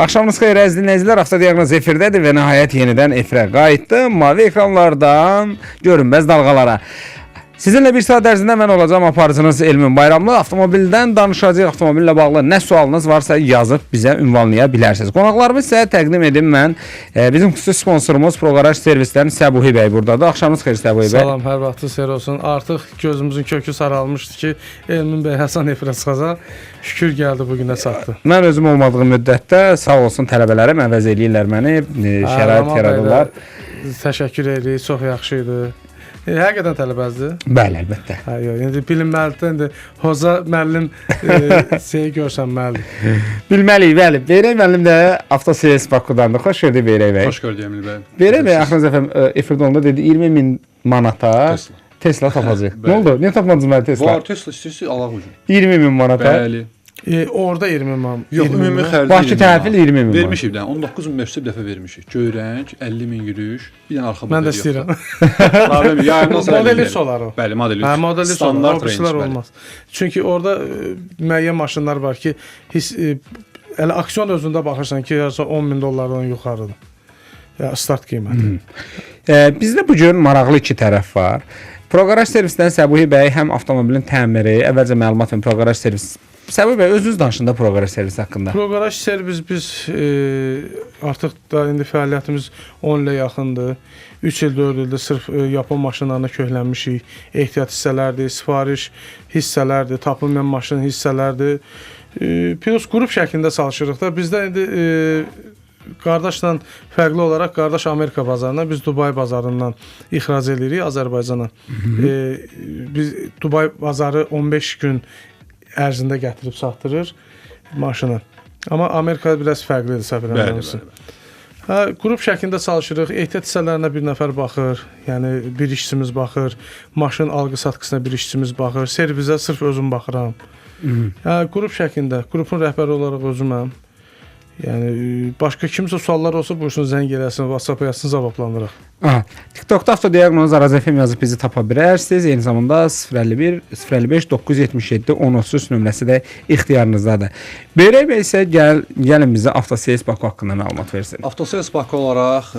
Axşamınız xeyir əziz dinləyicilər, Avtodiaqnoz efirdədir və nəhayət yenidən efirə qayıtdı. Mavi ekranlardan görünməz dalğalara. Sizinlə bir saat ərzində mən olacağım aparıcınız Elmin Bayramlı. Avtomobildən danışacağıq. Avtomobillə bağlı nə sualınız varsa yazıb bizə ünvanlaya bilərsiniz. Qonaqlarımı sizə təqdim edim mən. Bizim xüsusi sponsorumuz Proqaraj servislərin Səbuhi bəy buradadır. Axşamınız xeyir Səbuhi bəy. Salam, hər vaxtınız xeyir olsun. Artıq gözümüzün kökü saralmışdı ki, Elmin bəy Həsən efirə çıxacaq. Şükür gəldi bugünə çatdı. Mən özüm olmadığım müddətdə sağ olsun tələbələrim əvəz eləyirlər məni, şərait yaradırlar. Təşəkkür edirik, çox yaxşı idi. Həqiqətən tələbəzdir? Bəli, əlbəttə. İndi bilinməlidir, indi Hoca müəllim şeyi görsənməlidir. Bilməliyik, bəli. Beyrək müəllim də Avtosales Bakudandır. Xoş gördük Beyrək bəy. Xoş gördük Emil bəy. Beyrək bəy, axırıncı dəfə efirdə onda dedi 20.000 manata Tesla tapacaq. Nə oldu? Niyə tapmadınız mənə Tesla? Var, Tesla istəyirsə alaq ucu. 20.000 manata? Bəli. Orada 20 man. Yox, ümumi xərci. Bakı təhvil 20.000 manat. Vermişik də, 19.500 bir dəfə vermişik. Göyrənk, 50.000 yürüyüş, bir dənə arxa model. Mən də istəyirəm. Problem, yayımdan sonra. Modeli olar o. Bəli, modeli. Hə, modeli standart range olmaz. Çünki orada müəyyən maşınlar var ki, elə aksiyon özündə baxırsan ki, yarısı $10.000 yuxarıdır. Ya start qiyməti. Bizdə bu gün maraqlı iki tərəf var. Proqaraj servisdən Səbuhi bəy həm avtomobilin təmiri, əvvəlcə məlumat və Proqaraj servis. Səbuhi bəy, özünüz danışın da Proqaraj servis haqqında. Proqaraj servis biz artıq da indi fəaliyyətimiz 10 ilə yaxındır. 3 il, 4 ildir sırf Yapon maşınlarına köklənmişik. Ehtiyat hissələrdir, sifariş hissələrdir, tapılmayan maşın hissələrdir. Plus qrup şəklində çalışırıq da. Bizdə indi qardaşla fərqli olaraq qardaş Amerika bazarına, biz Dubai bazarından ixrac edirik Azərbaycana. Biz Dubai bazarı 15 gün ərzində gətirib satdırır maşını. Amma Amerika biraz fərqlidir səfər eləməsi. Qrup şəklində çalışırıq. Ehtiyat hissələrinə bir nəfər baxır, yəni bir işçimiz baxır, maşın alqı-satqısına bir işçimiz baxır, servisə sırf özüm baxıram. Qrup şəklində, qrupun rəhbəri olaraq özüməm. Yəni başqa kimsə suallar olsa buyursun zəng eləsin, WhatsApp-a yazsın, cavablandıraq. TikTokda Avtodiaqnoz Araz FM yazıb bizi tapa bilərsiniz. Eyni zamanda 051 055 977 1033 nömrəsi də ixtiyarınızdadır. Beyrək bəy isə gəlin bizə Avtosales Baku haqqında məlumat versin. Avtosales Baku olaraq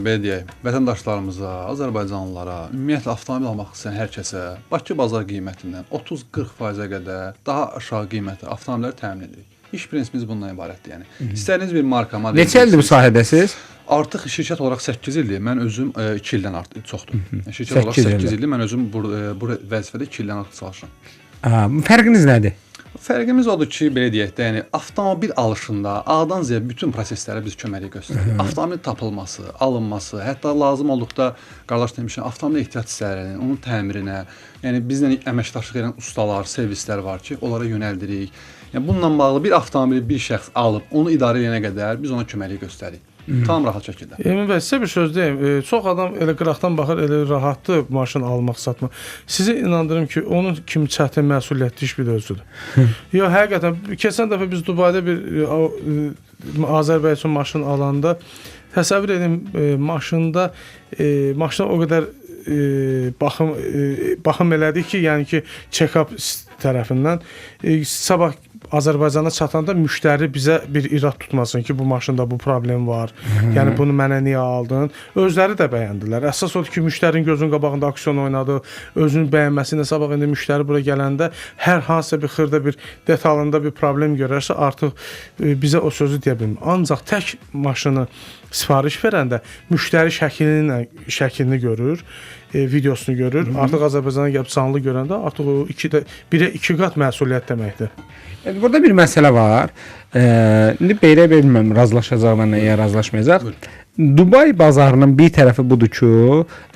belə deyək, vətəndaşlarımıza, Azərbaycanlılara, ümumiyyətlə avtomobil almaq istəyən hər kəsə Bakı bazar qiymətindən 30-40%-ə qədər daha aşağı qiymətli avtomobilləri təmin edirik. İş prinsipimiz bundan ibarətdir, yəni. İstədiyiniz bir marka, model. Neçə ildir bu sahədəsiz? Artıq şirkət olaraq 8 ildir. Mən özüm 2 ildən artıq çoxdur. Şirkət olaraq 8 ildir. Mən özüm bu vəzifədə 2 ildən artıq çalışıram. Fərqiniz nədir? Fərqimiz odur ki, belə deyək də, yəni avtomobil alışında A-dan Z bütün proseslərə biz köməklik göstəririk. Avtomobil tapılması, alınması, hətta lazım olduqda qardaş demişəm, avtomobil ehtiyat hissələrinin, onun təmirinə, yəni bizlə əməkdaşlıq edən ustalar, servislər var ki, onlara yönəldirik. Yəni bununla bağlı bir avtomobili bir şəxs alıb, onu idarə edənə qədər biz ona köməklik göstəririk. Tam rahat şəkildə. Emin bəy, sizə bir söz deyim. Çox adam elə qıraqdan baxır, elə rahatdır maşın almaq, satmaq. Sizi inandırım ki, onun kimi çətin məsuliyyətli iş bir özüdür. Yox, həqiqətən, keçən dəfə biz Dubayda bir Azərbaycan maşın alanda təsəvvür edin, maşına o qədər baxım elədik ki, yəni ki, check-up tərəfindən sabah Azərbaycana çatanda müştəri bizə bir irad tutmasın ki, bu maşında bu problem var. Yəni bunu mənə niyə aldın? Özləri də bəyəndilər. Əsas odur ki, müştərinin gözünün qabağında aksiyon oynadı. Özünü bəyənməsi ilə sabah indi müştəri bura gələndə hər hansısa bir xırda bir detalında bir problem görərsə, artıq bizə o sözü deyə bilmir. Ancaq tək maşını sifariş verəndə müştəri şəklini görür, videosunu görür. Artıq Azərbaycana gəlib canlı görəndə artıq o 1-ə 2 qat məsuliyyət deməkdir. Burada bir məsələ var. İndi Beyrək bəy bilmirəm, razılaşacaq mənlə ya razılaşmayacaq. Dubai bazarının bir tərəfi budur ki,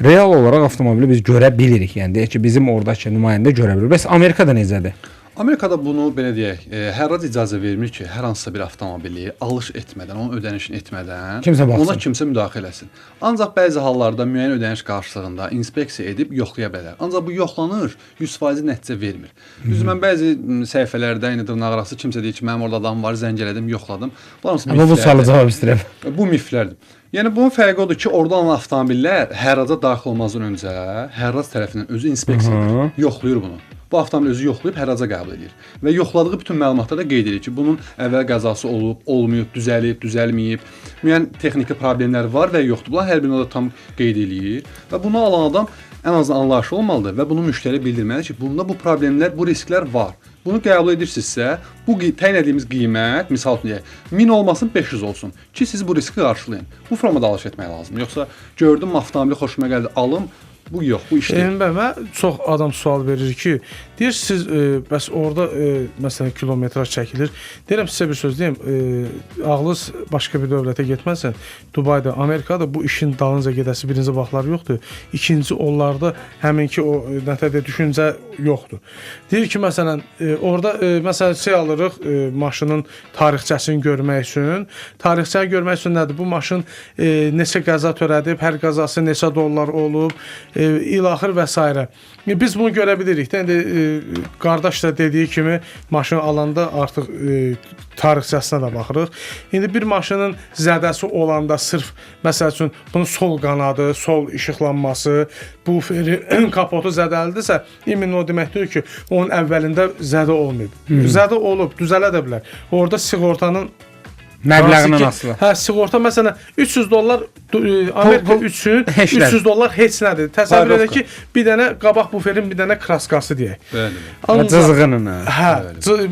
real olaraq avtomobili biz görə bilirik. Yəni deyək ki, bizim oradakı nümayəndə görə bilir. Bəs Amerikada necədir? Amerikada bunu belə deyək, hər rad icazə vermir ki, hər hansısa bir avtomobili alış etmədən, onun ödənişini etmədən ona kimsə müdaxilə eləsin. Ancaq bəzi hallarda müəyyən ödəniş qarşılığında inspeksiya edib yoxlaya bilər. Ancaq bu yoxlanır, 100% nəticə vermir. Düzdür, mən bəzi səhifələrdə, yəni dırnaqarası kimsə deyir ki, mənim orada adam var, zəng elədim, yoxladım. Bu sualı cavab istəyirəm. Bu miflərdir. Yəni bunun fərqi odur ki, orada olan avtomobillər hərraca daxil olmazdan öncə hərrac tərəfindən özü inspeksiya edir, yoxlayır bunu. bu avtomobil özü yoxlayıb hərraca qəbul edir və yoxladığı bütün məlumatları da qeyd edir ki, bunun əvvəl qəzası olub, olmayıb, düzəlib, düzəlməyib, müəyyən texniki problemlər var və yoxdur. Bunlar hər birini o da tam qeyd eləyir və bunu alan adam ən azından anlayışlı olmalıdır və bunu müştəriyə bildirməlidir ki, bunda bu problemlər, bu risklər var. Bunu qəbul edirsinizsə, bu təyin etdiyimiz qiymət, misal üçün deyək, 1000 olmasın, 500 olsun ki, siz bu riski qarşılayın. Bu formada alış etmək lazımdır. Yoxsa gördüm avtomobili xoşuma gəldi, alım. Bu yox, bu iş deyil. Emin bəy, mən çox adam sual verir ki, deyir siz bəs orada məsələn kilometraj çəkilir. Deyirəm sizə bir söz deyim, ağlınız başqa bir dövlətə getməsən, Dubayda, Amerikada bu işin dalınca gedəsi birinci vaxtlar yoxdur. İkinci onlarda həminki o nətədir düşüncə yoxdur. Deyir ki, məsələn orada məsələn alırıq maşının tarixçəsini görmək üçün. Tarixçəni görmək üçün nədir? Bu maşın neçə qəza törədib, hər qəzası neçə dollar olub, ilaxır və s. Biz bunu görə bilirik. Qardaş da dediyi kimi maşını alanda artıq tarixçəsinə də baxırıq. İndi bir maşının zədəsi olanda sırf məsəl üçün bunun sol qanadı, sol işıqlanması, buferi, kapotu zədəlidirsə, imin o deməkdir ki, onun əvvəlində zədə olmayıb. Zədə olub, düzələ də bilər. Orada sığortanın məbləğindən asılı. Hə, sığorta məsələn $300 Amerika üçün $300 heç nədir. Təsəvvür edək ki, bir dənə qabaq buferin bir dənə kraskası deyək. Bəli. Cızğının. Hə,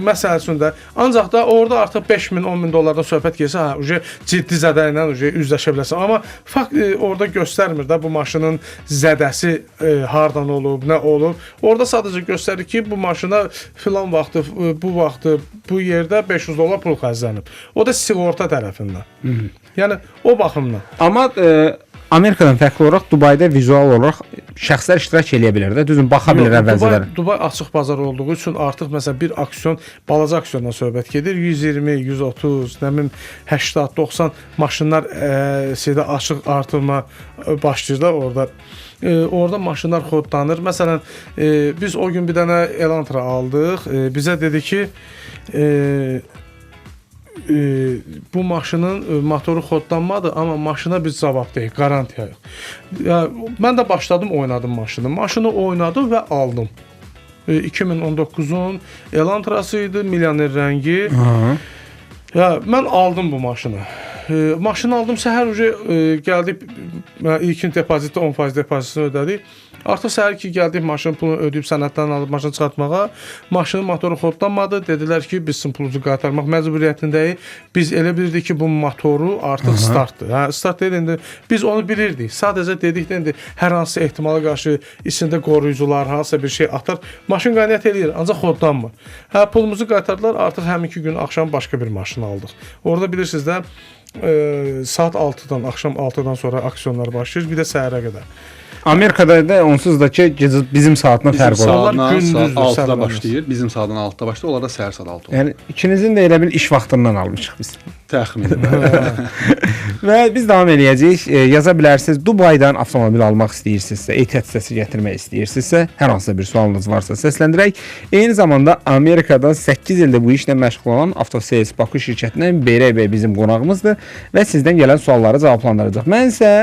məsəl üçün də ancaq da orada artıq 5000, 10000 dollardan söhbət getsə, hə, ciddi zədə ilə üzləşə bilərsən. Amma fakt orada göstərmir də bu maşının zədəsi hardan olub, nə olub. Orada sadəcə göstərir ki, bu maşına filan vaxtı, bu vaxtı, bu yerdə $500 pul xərclənib. O da sığorta tərəfindən. Yəni o baxımdan. Amma Amerikadan fərqli olaraq Dubayda vizual olaraq şəxslər iştirak eləyə bilər də, düzün baxa bilər əvvəlcələr. Dubay açıq bazar olduğu üçün artıq məsələn bir aksiyon, balaca aksiyondan söhbət gedir. 120, 130, nə bilim 80, 90 maşınlar şeydə açıq artırma başlayır da orada. Orada maşınlar kodlanır. Məsələn, biz o gün bir dənə Elantra aldıq. Bizə dedi ki, bu maşının motoru kodlanmadı, amma maşına biz cavabdeyik, qarantiyayıq. Mən də başladım, oynadım maşını. Maşını oynadım və aldım. 2019-un Elantrası idi, milyoner rəngi. Mən aldım bu maşını. Maşını aldım, səhər gəldik, ilkin depozitdə 10% depozitini ödədik. Artıq səhər ki, gəldik, maşının pulunu ödəyib sənədlərini alıb maşını çıxartmağa. Maşının motoru kodlanmadı. Dedilər ki, biz sizin pulunuzu qaytarmaq məcburiyyətindəyik. Biz elə bilirdik ki, bu motoru artıq startdır. Start deyil, biz onu bilirdik. Sadəcə dedik, hər hansı ehtimala qarşı içində qoruyucular, hansısa bir şey atar. Maşın qaynət eləyir, ancaq kodlanmır. Pulumuzu qaytardılar, artıq həminki gün axşam başqa bir maşın aldıq. Orada bilirsiniz də, saat 6-dan, axşam 6-dan sonra aksiyonlar başlayır, bir də səhərə qədər. Amerikada da onsuz da ki bizim saatına fərq olur. Saat 6-da başlayır, bizim saatdan 6-da başlayır, onlarda səhər saat 6 olur. Yəni ikinizin də elə bil iş vaxtından almışıq biz. Təxminən. Və biz davam edəcəyik. Yaza bilərsiniz, Dubaydan avtomobil almaq istəyirsinizsə, ehtiyat hissəsi gətirmək istəyirsinizsə, hər hansısa bir sualınız varsa səsləndirək. Eyni zamanda Amerikadan 8 ildir bu işlə məşğul olan Avtosales Baku şirkətindən Beyrək bəy bizim qonağımızdır və sizdən gələn sualları cavablandıracaq. Mən isə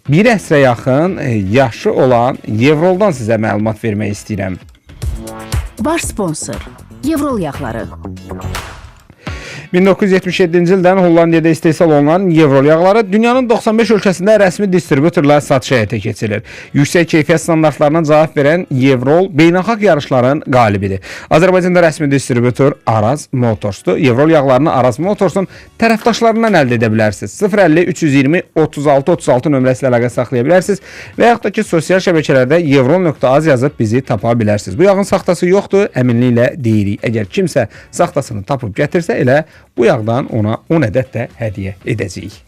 bir əsrə yaxın yaşı olan Yevroldan sizə məlumat vermək istəyirəm. Baş sponsor Yevrol yağları. 1977-ci ildən Hollandiyada istehsal olunan Yevrol yağları dünyanın 95 ölkəsində rəsmi distributorla satış həyata keçirilir. Yüksək keyfiyyət standartlarına cavab verən Yevrol beynəlxalq yarışların qalibidir. Azərbaycanda rəsmi distributor Araz Motorsdur. Yevrol yağlarını Araz Motorsun tərəfdaşlarından əldə edə bilərsiniz. 050 320 36 36 nömrəsi ilə əlaqə saxlaya bilərsiniz və yaxud da ki sosial şəbəkələrdə yevrol.az yazıb bizi tapa bilərsiniz. Bu yağın saxtası yoxdur, əminliklə deyirik. Əgər kimsə saxtasını tapıb gətirsə, elə bu yağdan ona 10 ədəd də hədiyyə edəcəyik.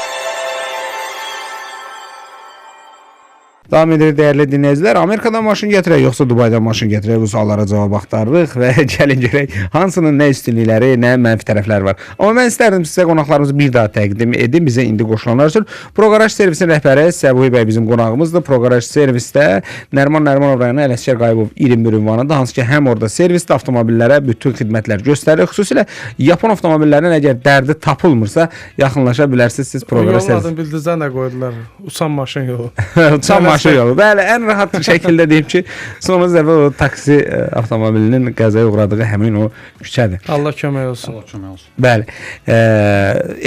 Davam edirik dəyərli dinləyicilər. Amerikadan maşın gətirək, yoxsa Dubaydan maşın gətirək? Bu suallara cavab axtarırıq və gəlin görək hansının nə üstünlükləri, nə mənfi tərəfləri var. Amma mən istərdim sizə qonaqlarımızı bir daha təqdim edim. Bizə indi qoşulanlar üçün Proqaraj Servisin rəhbəri Səbuhi bəy bizim qonağımızdır. Proqaraj Servisdə Nəriman Nərimanov rayonu Ələsgər Qayıbov 21 ünvanında, hansı ki həm orada servisdə avtomobillərə bütün xidmətlər göstərir. Xüsusilə Yapon avtomobillərinin əgər dərdi tapılmırsa, yaxınlaşa bilərsiniz siz Proqaraj Servis. Yolladın bildizə nə qoydular? Uçan maşın yolu. Uçan Aşırı yolu. Bəli, ən rahat şəkildə deyim ki, son dəfə o taksi avtomobilinin qəzaya uğradığı həmin o küçədir. Allah kömək olsun. Allah kömək olsun. Bəli.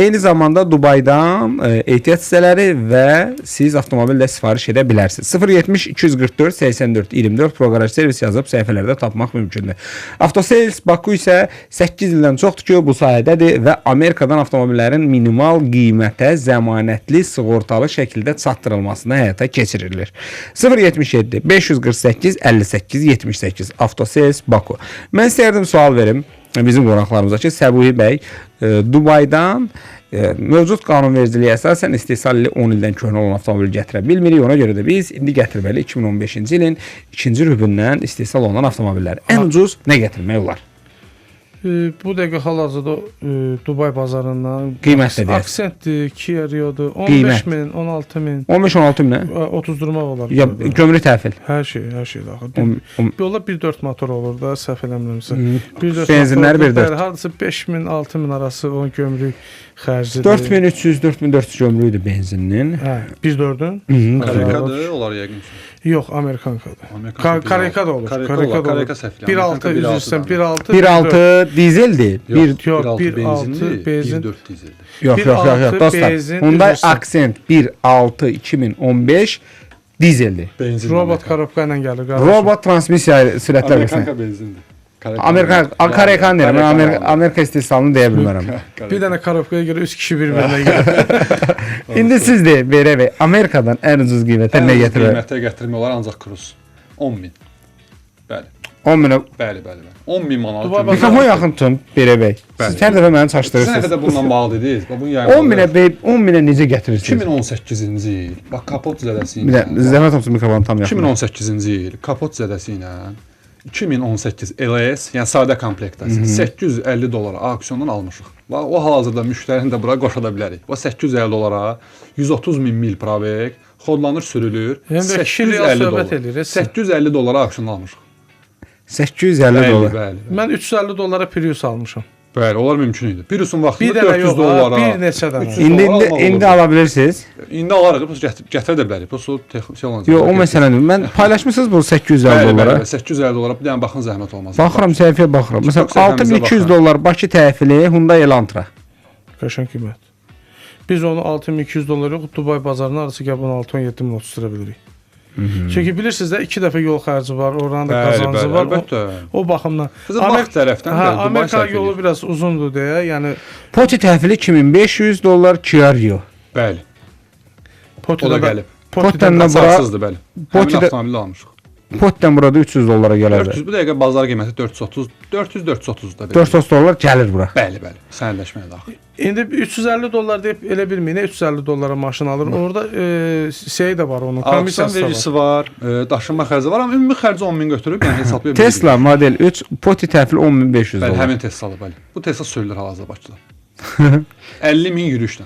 Eyni zamanda Dubaydan ehtiyat hissələri və siz avtomobillə sifariş edə bilərsiniz. 070 244 84 24 proqraj servis yazıb səhifələrdə tapmaq mümkündür. Avtosales Baku isə 8 ildən çoxdur ki, bu sahədədir və Amerikadan avtomobillərin minimal qiymətə zəmanətli sığortalı şəkildə çatdırılmasına həyata keçirilir. 077 548 58 78 Avtosales Baku. Mən istərdim sual verim bizim qonaqlarımıza ki, Səbuhi bəy Dubaydan mövcud qanunvericiliyə əsasən istehsallı 10 ildən köhnə olan avtomobil gətirə bilmirik. Ona görə də biz indi gətirməli 2015-ci ilin 2-ci rübündən istehsal olunan avtomobilləri. Ən ucuz nə gətirmək olar? Bu dəqiqə hal-hazırda Dubay bazarından Qiymət də deyək. Aksentdir, Kia Rio-dur, 15 Qiymət. min, 16 min, 15-16 minə? 30 durmaq olar. Ya gömrük təhvil. Hər şey daxil. Yola 1.4 motor olur da, səhv eləmirəmsə. 1.4 Benzinləri motor, 1.4. bəli, hardasa 5 min, 6 min arası o gömrük xərcidir. 4300, 4400 gömrüydü benzininin. Hə, 1.4-ün? Amerikadır, onlar yəqin. Yox, Amerikankadır. Amerikanka Karika da olur. Karika səhvlə. 1.6 üzrsən, 1.6. 1.6 dizeldir. Yox, 1.6 benzinli, benzin. 1.4 dizeldir. Yox, dostlar. benzin, Hyundai üzrsən. Accent 1.6 2015 dizeldir. Benzin. Robot korobka ilə gəlir qardaşım. Robot transmisiya sürətlər Amerikanka benzindir. Amerikan deyirəm. Mən Amerika istehsalını deyə bilmərəm. Bir dənə korobkaya görə 3 kişi bir-birinə gəlir. İndi siz deyin, Beyrə bəy, Amerikadan ən ucuz qiymətə nə gətirir? Qiymətə gətirmək olar ancaq kruz. 10 min. Bəli. 10 minə. Bəli. 10 min manat. Dubai Mikrofon yaxın tutun, Beyrə bəy. Siz hər dəfə məni Sizə çaşdırırsınız. də bununla bağlı dediniz. Bax bunu 10 minə bəy, 10 minə necə gətirirsiniz? 2018-ci il. Bax kapot zədəsi Bir ilə. də zəhmət olsun mikrofonu tam yaxın. 2018-ci il kapot zədəsi ilə 2018 LS, yəni sadə komplektasiya 850 dolara auksiondan almışıq. Və o hal-hazırda müştərini də bura qoşa da bilərik. O 850 dolara 130 min mil probek, xodlanır, sürülür. Yəni 2 real söhbət eləyir. 850 dolara auksiondan almışıq. 850 dolar. Bəli. Mən 350 dollara Prius almışam. Bəli, onlar mümkün idi. Priusun Bir vaxtında dənə 400 yox, dollara. bir neçə dənə. 300 dolara İndi ala bilirsiniz. İndi alarıq, biz gətirə də bilərik. Bu şey olacaq. Yox, o məsələ deyil. Mən paylaşmısınız bu 850 Bəli, dollara. bəli, 850 dolara. Bir dənə baxın zəhmət olmaz. Baxıram səhifəyə baxıram. Məsələn TikTok səhifəmizə 6200 baxın. dollar Bakı təhvili Hyundai Elantra. Qəşəng qiymət. Biz onu 6200 dollar yox, Dubay bazarına arası gəlib 16-17 min otuzdura bilirik. Çünki bilirsiniz də 2 dəfə yol xərci var, oranın da qazancı var. Əlbəttə. O baxımdan. Bizim bax tərəfdən də Dubay Amerika sərf yolu edir. biraz uzundur deyə, yəni Poti təhvili 2500 dollar Kia Rio. Bəli. O da Potidə gəlib. Potdən də bura Asarsızdır, bəli. Həmin Potidə- avtomobili almışıq. Potdən burada 300 dollara gələrdi. 400 bu dəqiqə bazar qiyməti 430 da. 400 dollar gəlir bura. Bəli. Sənədləşməyə daxil. indi 350 dollar deyib elə bilməyin, 350 dollara maşın alır. Orada şey də var onun, Auksion komissiyası da var. vergisi var, daşınma xərci var, amma ümumi xərci 10 min götürüb, yəni hesablaya bilirik. Tesla Model 3 Poti təhvil 10500 Bəli, dollar. həmin Tesladır, bəli. Bu Tesla sürülür hal-hazırda Bakıda. 50 min yürüyüşlə.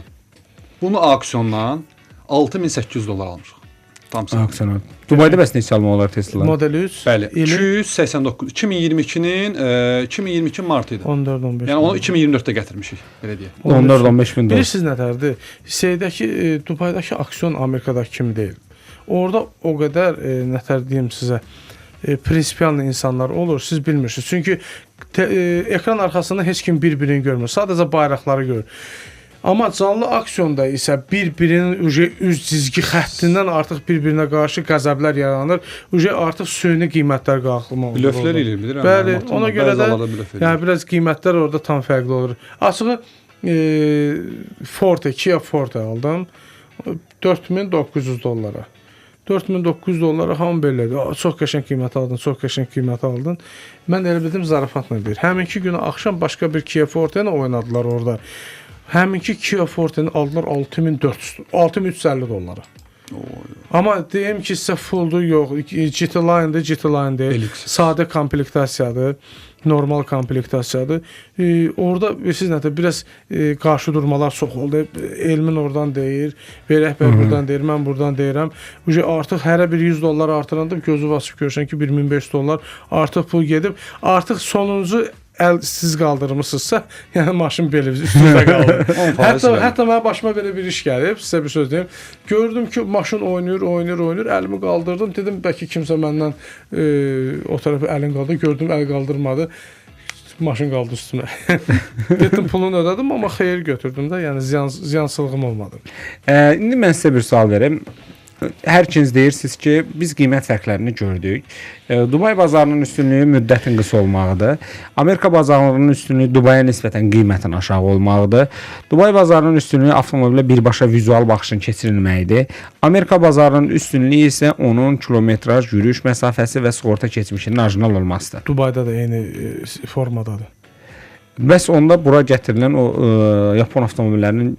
Bunu auksiondan 6800 dollar almışıq. Tam səhv. Auksion. Dubayda bəs neçə almaq olar Tesla? Model 3 Bəli, ili 289 2022-nin 2022 mart idi. 14-15. Yəni onu 2024-də gətirmişik, belə deyək. 14-15 bin dollar. Bilirsiniz nətərdir? Şeydəki Dubaydakı aksiyon Amerikadakı kimi deyil. Orada o qədər nətər deyim sizə prinsipial insanlar olur, siz bilmirsiniz. Çünki ekran arxasında heç kim bir-birini görmür. Sadəcə bayraqları görür. Amma canlı aksiyonda isə bir-birinin üz cizgi xəttindən artıq bir-birinə qarşı qəzəblər yaranır. Artıq süni qiymətlər qalxma olur. Blöflər eləyir, bilirəm. Bəli, Məlumatım ona var, görə bəzi də hallarda blöf eləyir. yəni biraz qiymətlər orada tam fərqli olur. Açığı Forte, Kia Forte aldım. 4900 dollara. 4900 dollara hamı belədir. Çox qəşəng qiymət aldın, çox qəşəng qiymət aldın. Mən elə bildim zarafatla deyir. Həminki günü axşam başqa bir Kia Forte ilə oynadılar orada. Həminki Kia Forte-ni aldılar 6350 dollara. Amma deyim ki, sizə fulldur, yox. GT Line-dır, GT Line deyil. Sadə komplektasiyadır, normal komplektasiyadır. Orada siz nətə biraz qarşı durmalar çox oldu. Elmin oradan deyir, Beyrəkbəy buradan deyir, mən buradan deyirəm. Artıq hərə bir 100 dollar artıranda gözü açıb görsən ki, 1500 dollar artıq pul gedib. Artıq sonuncu siz qaldırmısınızsa, yəni maşın belə üstünüzdə qaldı. 10% Hətta mənim başıma belə bir iş gəlib, sizə bir söz deyim. Gördüm ki, maşın oynayır, əlimi qaldırdım. Dedim, bəlkə kimsə məndən o tərəfə əlin qaldırdı. Gördüm, əl qaldırmadı. Maşın qaldı üstümə. Getdim, pulunu ödədim, amma xeyir götürdüm də, yəni ziyansızlığım olmadı. İndi mən sizə bir sual verim. Hər ikiniz deyirsiniz ki, biz qiymət fərqlərini gördük. Dubay bazarının üstünlüyü müddətin qısa olmağıdır. Amerika bazarının üstünlüyü Dubaya nisbətən qiymətin aşağı olmağıdır. Dubay bazarının üstünlüyü avtomobilə birbaşa vizual baxışın keçirilməyidir. Amerika bazarının üstünlüyü isə onun kilometraj, yürüyüş məsafəsi və sığorta keçmişinin orijinal olmasıdır. Dubayda da eyni formadadır. Bəs onda bura gətirilən o Yapon avtomobillərinin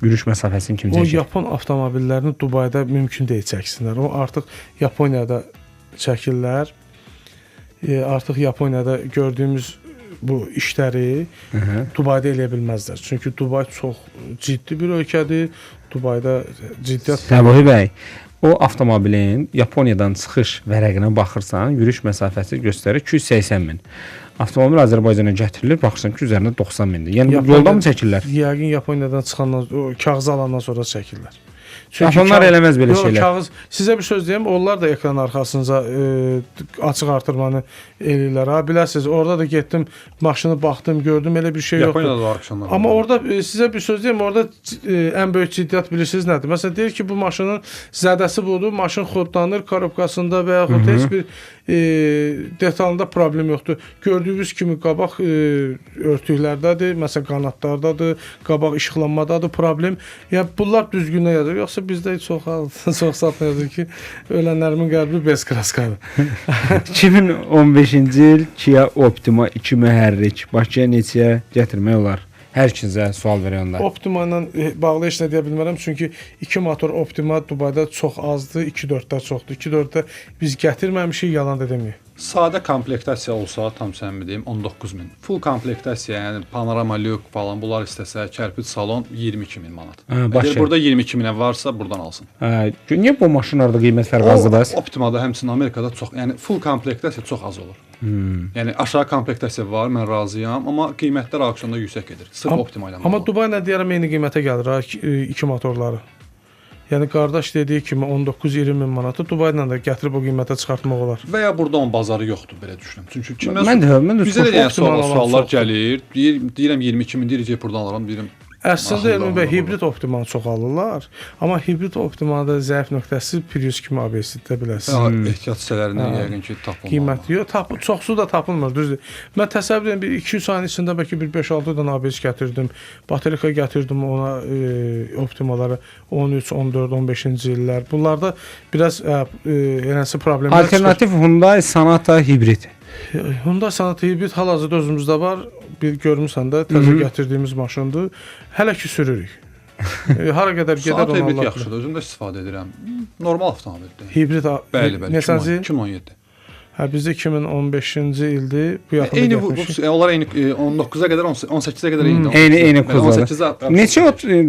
yürüyüş məsafəsini kim çəkir? O Yapon avtomobillərini Dubayda mümkün deyil çəksinlər. O artıq Yaponiyada çəkirlər. Artıq Yaponiyada gördüyümüz bu işləri Dubayda eləyə bilməzlər. Çünki Dubay çox ciddi bir ölkədir. Dubayda ciddiyyət... Səbuhi bəy, o avtomobilin Yaponiyadan çıxış vərəqinə baxırsan, yürüyüş məsafəsi göstərir 280 min. Avtomobil Azərbaycana gətirilir, baxırsan ki, üzərində 90 mindir. Yəni yolda mı çəkirlər? Yəqin Yaponiyadan çıxandan, o kağızı alandan sonra çəkirlər. Japonlar eləməz belə şeylər. Kağız, sizə bir söz deyim, onlar da ekran arxasınca açıq artırmanı eləyirlər. Ha, biləsiniz, orada da getdim, maşını baxdım, gördüm, elə bir şey yoxdur. Yaponiyada var akşamlar. Amma orada sizə bir söz deyim, orada ən böyük ciddiyyət bilirsiniz nədir? Məsələn, deyir ki, bu maşının zədəsi budur, maşın xodlanır, korobkasında və yaxud heç bir detalında problem yoxdur. Gördüyünüz kimi qabaq örtüklərdədir, məsələn, qanadlardadır, qabaq işıqlanmadadır, problem. Yəni, bunlar düzgünlə yazır. Yoxsa bizdə çox satmıyordur ki, ölənlərimin qəlbi bez kraskadır. 2015-ci il Kia Optima 2 mühərrik Bakıya neçəyə gətirmək olar? Hər ikinizə sual verəndə. Optima ilə bağlı heç nə deyə bilmərəm, çünki 2 motor Optima Dubayda çox azdır, 2.4-də çoxdur. 2.4-də biz gətirməmişik, yalan da deməyək. Sadə komplektasiya olsa, tam səmimi deyim, 19 min. Full komplektasiya, yəni panorama lük falan, bunlar istəsə, kərpic salon 22 min manat. Əgər burada 22 minə varsa, buradan alsın. Niyə bu maşınlarda qiymət fərqi azdır bəs? Optimada həmçinin Amerikada çox, yəni full komplektasiya çox az olur. Yəni aşağı komplektasiya var, mən razıyam, amma qiymətlər auksionda yüksək gedir. Sırf Optima ilə. Amma Dubay nə deyərəm, eyni qiymətə gəlir ha, 2 motorları. Yəni qardaş dediyi kimi 19-20 min manatı Dubayla da gətirib o qiymətə çıxartmaq olar. Və ya burada onun bazarı yoxdur, belə düşünürəm. Çünki kimdən mən də bizə də yəni suallar gəlir. Deyirəm 22 min deyəcək buradan alıram, deyirəm. Əslində Elmi bəy hibrid Optimanı çox alırlar, amma hibrid Optimada zəif nöqtəsi Prius kimi ABS-də biləsiniz. Ehtiyat hissələrindən yəqin ki, tapılmır. Qiyməti yox, çoxsu da tapılmır, düzdür. Mən təsəvvür edirəm bir 2-3 ayın içində bəlkə bir 5-6 dənə ABS gətirdim. Baterika gətirdim ona Optimalara 13, 14, 15-ci illər. Bunlarda biraz eləsi problemlər. Alternativ Hyundai Sonata hibrid. Hyundai Sonata hibrid hal-hazırda özümüzdə var. Bir görmüsən də təzə gətirdiyimiz maşındır. Hələ ki sürürük. Hara qədər gedər Sonata onu hibrid Allah. yaxşıdır, özüm də istifadə edirəm. Normal avtomobildir. Hibrid Bəli, 2017. Hə, bizdə 2015-ci ildir. Bu yaxında eyni getmişik. onlar eyni 19-a qədər, 18-ə qədər eyni. Eyni kuzadır. Neçə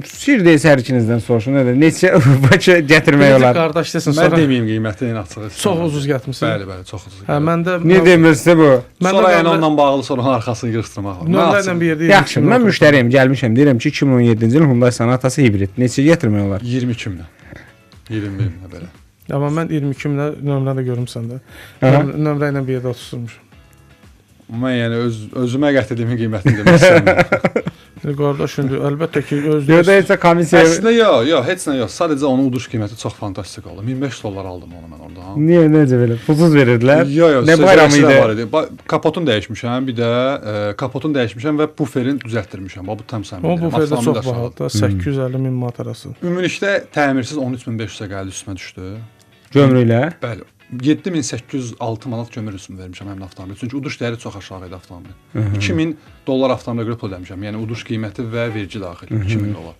sir deyəsə hər ikinizdən soruşun. Neçə Bakı gətirmək olar? Qardaş desin, Mən sonra deməyim qiymətini açığı. çox ucuz gətirmisən. Bəli, çox ucuz. Hə, məndə Niyə demirsə bu? Sonra yəni onunla bağlı sonra onun arxasını yığışdırmaq var. nömrəylə bir yerdə Yaxşı, mən müştəriyəm, gəlmişəm. Deyirəm ki, 2017-ci il Hyundai Sonatası hibrid. Neçə gətirmək olar? 22 minə. 21 minə belə. Amma mən 22 minə nömrə də görüm səndə. Nömrə ilə bir yerdə oturmuşam. Mən yəni özümə gətirdiyim qiymətini demək istəmirəm. Qardaş, indi əlbəttə ki, Yoxsa heç komissiya. Əslində yox, heç nə yox. Sadəcə onun uduş qiyməti çox fantastik oldu. 1500 dollar aldım onu mən orada. Niyə necə belə? Pulsuz verirdilər? Yox, nə bayramı idi? Kapotun dəyişmişəm, bir də kapotun dəyişmişəm və buferin düzəltdirmişəm. Bu tam səmimi. O buferdə çox bahadır, 850 min manat arası. Ümumilikdə təmirsiz 13500-ə gəldi, üstümə düşdü. Gömrüklə? Bəli. 7806 manat gömür rüsumu vermişəm həmin avtomobil. Çünki uduş dəyəri çox aşağı idi avtomobil. 2000 dollar avtomobilə görə pul ödəmişəm. Yəni uduş qiyməti və vergi daxil 2000 dollar.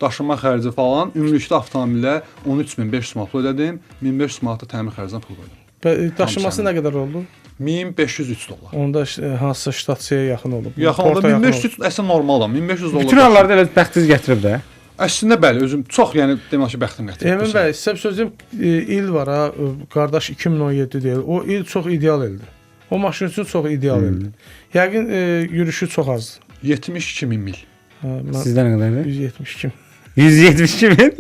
Daşınma xərci falan ümumilikdə avtomobilə 13500 manat pul ödədim. 1500 manat da təmir xərcinə pul qoydum. Daşınması nə qədər oldu? 1503 dollar. Onda hansısa ştatsiyaya yaxın olub. Yaxın oldu. 1503 əslində normaldır. 1500 dollar. Bütün hallarda elə bəxtsiz gətirib də. Əslində bəli, özüm çox, yəni demək ki, bəxtim gətirib. Emin bəy, sizə sözüm il var ha, qardaş 2017 deyil. O il çox ideal ildir. O maşın üçün çox ideal eldir. Yəqin yürüşü çox azdır. 72 min mil. Mən Sizdə nə qədərdir? 172. 172 min.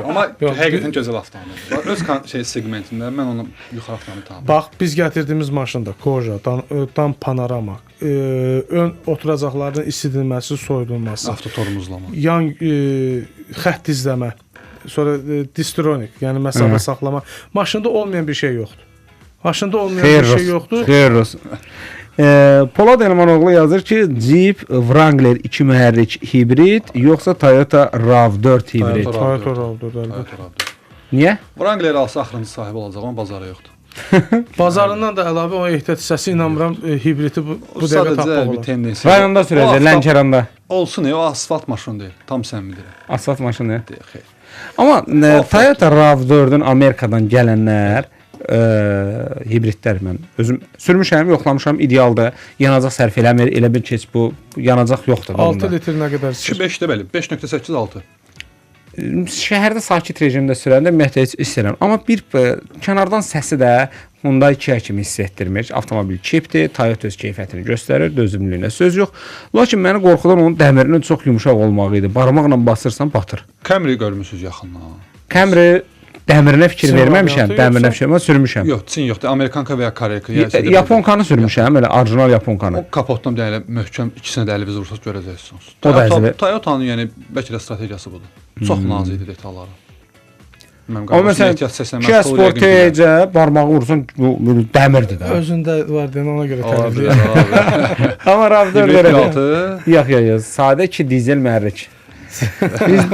Amma Yox, həqiqətən gözəl avtomobildir. Öz segmentində mən onu yuxarı avtomobil tanıyıram. Bax, biz gətirdiyimiz maşında Koja, dan panorama, ön oturacaqların isidilməsi, soyudulması, Avtotormuzlama. yan xətt izləmə, sonra distronik, yəni məsafə saxlama. Maşında olmayan bir şey yoxdur. Maşında olmayan bir şey yoxdur. Xeyir olsun. Polad Elmanoğlu yazır ki, Jeep Wrangler 2 mühərrik hibrid, yoxsa Toyota RAV4 hibrid? Toyota RAV4 əlbəttə. Niyə? Wrangler alsa axırıncı sahibi olacaq, amma bazarı yoxdur. Bazarından da əlavə o ehtiyat hissəsi inanmıram hibridi bu dəqiqə tapmaq Sadəcə bir olar. tendensiya. Rayonda sürəcək, Lənkəranda. Olsun, o asfalt maşını deyil. Tam səmimidir. Asfalt maşını. Deyil, xeyr. Amma Toyota RAV4-ün Amerikadan gələnlər hibridlər mən özüm sürmüşəm, yoxlamışam, idealdır. Yanacaq sərf eləmir, elə bir keç bu yanacaq yoxdur. 6 litr nə qədər 2.5-də bəli, 5.8-6. Şəhərdə sakit rejimdə sürəndə ümumiyyətlə heç hiss eləmirəm. Amma bir kənardan səsi də Hyundai Kia kimi hiss etdirmir. Avtomobil çipdir, Toyota öz keyfiyyətini göstərir, dözümlülüyünə söz yox. Lakin məni qorxudan onun dəmirinin çox yumşaq olmağı idi. Barmaqla basırsan batır. Camry görmüsüz yaxından. Camry dəmirinə fikir Çin verməmişəm, variantı dəmirinə yoxsa? fikir sürmüşəm. Yox, Çin yoxdur. Amerikanka və ya Koreyka. Yaponkanı sürmüşəm, elə orijinal Yaponkanı. O kapotdan bir dənə möhkəm ikisinə də əliniz vursanız görəcəksiniz. O da əzəli. Toyota'nın yəni bəlkə də strategiyası budur. Çox nazik idi detalları. Mən Amma məsələn, Kia Sportage barmağı vursan bu dəmirdir də. özündə var deyən ona görə tərəfləyir. Amma RAV4 verə. Yox, Yox, sadə 2 dizel mühərrik.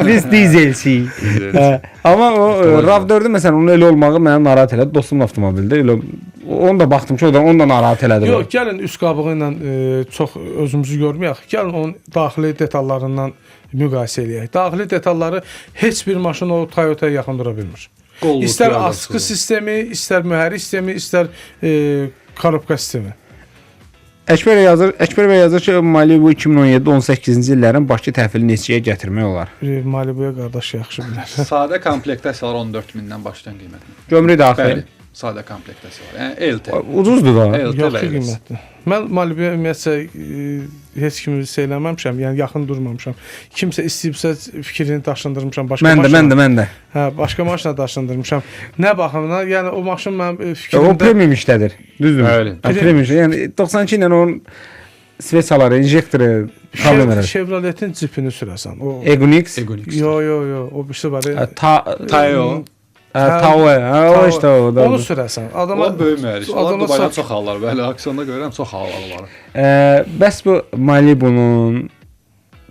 biz dizelçiyik. Amma o RAV4-ün məsələn onun elə olmağı məni narahat elədi. Dostumun avtomobildir. Elə onu da baxdım ki, onu da narahat elədi. Yox, gəlin üst qabığı ilə çox özümüzü görməyək. Gəlin onun daxili detallarından müqayisə eləyək. Daxili detalları heç bir maşın o Toyota'ya yaxın dura bilmir. İstər askı sistemi, istər mühərrik sistemi, istər korobka sistemi. Əkbər bəy yazır ki, Malibu 2017-18-ci illərin Bakı təhvilini neçəyə gətirmək olar? Malibuya qardaş yaxşı bilər. Sadə komplektasiyalar 14 mindən başlayan qiymətli. Gömrük daxil. Bəli, sadə komplektasiyalar. Yəni LT. Ucuzdur da. LT Yaxşı bəli. qiymətli. Mən Malibuya ümumiyyətcə heç kimi söyləməmişəm, yəni yaxın durmamışam. Kimsə istəyibsə fikrini daşındırmışam başqa maşına. Mən də. Hə, başqa maşına daşındırmışam. Nə baxımdan? Yəni o maşın mənim O fikrimdə premium işlədir. Düzdür? Bəli. Premium işlədir. Yəni 92 ilə onun sveçaları, injektoru problem edir. Chevrolet'in cipini sürəsən. O Egunix, Egonix. yo, o birisi var. Tayo. o işte o da. Onu sürəsən. Adama O böyük mühərrik. Onlar adama Dubayda saç- çox hallar. Bəli, auksionda görürəm çox hallar var. Bəs bu Malibu'nun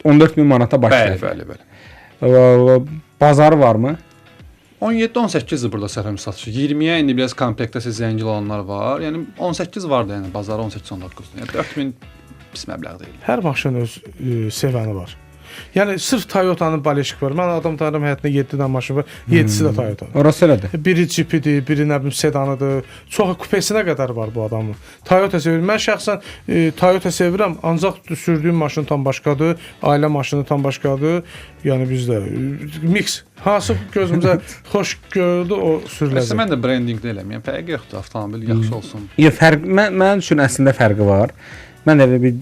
14 bin manata başlayır. Bəli. Bazarı varmı? 17-18-dir burada səhvim satışı. 20-yə indi biraz komplektasiya zəngin olanlar var. Yəni 18 vardı yəni bazarı 18-19. Yəni 4000 pis məbləğ deyil. Hər maşının öz sevəni var. Yəni sırf Toyota'nın baleşik var. Mən adam tanırım həyatında 7 dənə maşın var. 7-si də Toyota. Orası elədir. Biri cipidir, biri nə bilim sedanıdır. Çoxu kupesinə qədər var bu adamın. Toyota sevirəm. Mən şəxsən Toyota sevirəm, ancaq sürdüyüm maşın tam başqadır, ailə maşını tam başqadır. Yəni bizdə mix. Hansı gözümüzə xoş gördü o sürüləcək. Mən də brendinqdə eləməyəm. Fərqi yoxdur. Avtomobil yaxşı olsun. Yox, mənim üçün əslində fərqi var. Mən də bir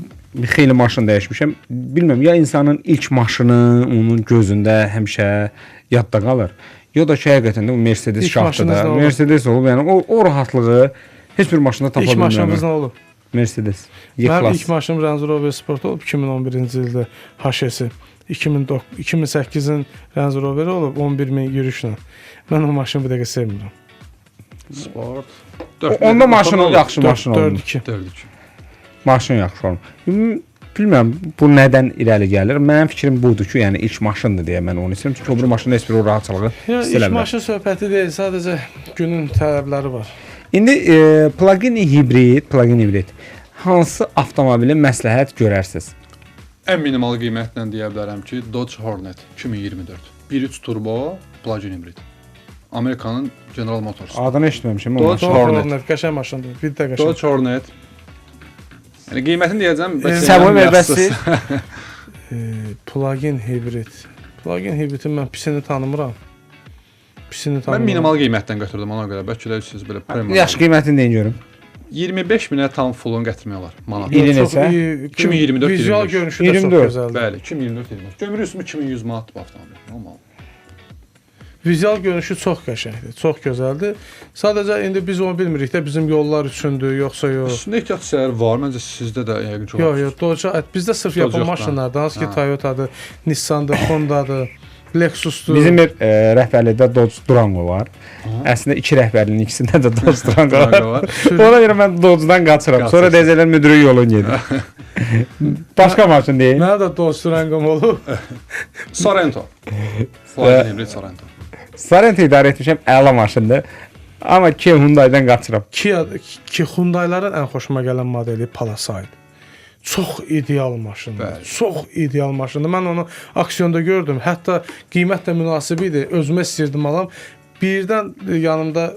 xeyli maşın dəyişmişəm. Bilmirəm, ya insanın ilk maşını onun gözündə həmişə yadda qalır. Ya da ki, həqiqətən də o Mercedes İlk maşınınız nə şaxtıdır. olub? Mercedes olub, yəni o rahatlığı heç bir maşında tapa İlk maşınımız bilmirəm. nə olub? Mercedes. Mənim Y-Class. ilk maşınım Range Rover Sport olub 2011-ci ildə HS-i. 2008-in Range Rover olub 11.000 yürüşlə. Mən o maşını bir dəqiqə sevmirəm. Sport. Onda maşın yaxşı maşın oldu. 4-2. 4-2. Maşın yaxşı oldu. Bilmirəm bu nədən irəli gəlir. Mənim fikrim budur ki, yəni ilk maşındır deyə mən onu istəyirəm. Çünki o bir maşında heç bir o rahatçılığı Ya hiss ilk eləmirəm. maşın söhbəti deyil, sadəcə günün tələbləri var. İndi plug-in hibrid hansı avtomobili məsləhət görərsiniz? Ən minimal qiymətlə deyə bilərəm ki, Dodge Hornet 2024. 1.3 turbo plug-in hibrid. Amerikanın General Motors. Adını eşitməmişəm. Dodge Hornet. Qəşəng maşındır. Bir də qəşəng. Dodge Hornet. Yəni qiymətini deyəcəm. Səbəb verbəsi. Plug-in hibrid. Plug-in hibridin mən pisini tanımıram. Pisini Mən tanımıram. minimal qiymətdən götürdüm ona görə. Bəlkə də siz belə premium. Yaxşı qiymətini deyin görüm. 25 minə tam fullunu gətirmək olar manat. İli Çox neçə? iyi, 2024, vizual 25. görünüşü də çox 24. gözəldir. Bəli, 2024 25. Gömrük rüsumu 2100 manat bu avtomobil. Normal. Vizual görünüşü çox qəşəngdir, çox gözəldir. Sadəcə indi biz onu bilmirik də bizim yollar üçündür, yoxsa yox. Üstündə ehtiyat hissələri var. Məncə sizdə də yəqin çox. Yox, bizdə sırf Dodge yapım yoxdur, maşınlardır. Hansı ki ha. Toyota'dır, Nissan'dır, Honda'dır, Lexus'dur. Bizim bir rəhbərlikdə Dodge Durango var. Əslində iki rəhbərliyin ikisində də Dodge Durango var. Durango var. Ona görə mən Dodge-dan qaçıram. Sonra deyəcəklər müdürün yolun gedir. Başqa maşın deyil. Mənə də Dodge Durango'm olub. Sorento. Plug-in hibrid Sorento. Sorento idarə etmişəm, əla maşındır. Amma Kia Hyundai-dan qaçıram. Ki Hyundai'ların ən xoşuma gələn modeli Palisade. Çox ideal maşındır. Bəli. Çox ideal maşındır. Mən onu aksiyonda gördüm. Hətta qiymət də münasib idi. Özümə istirdim alam. Birdən yanımda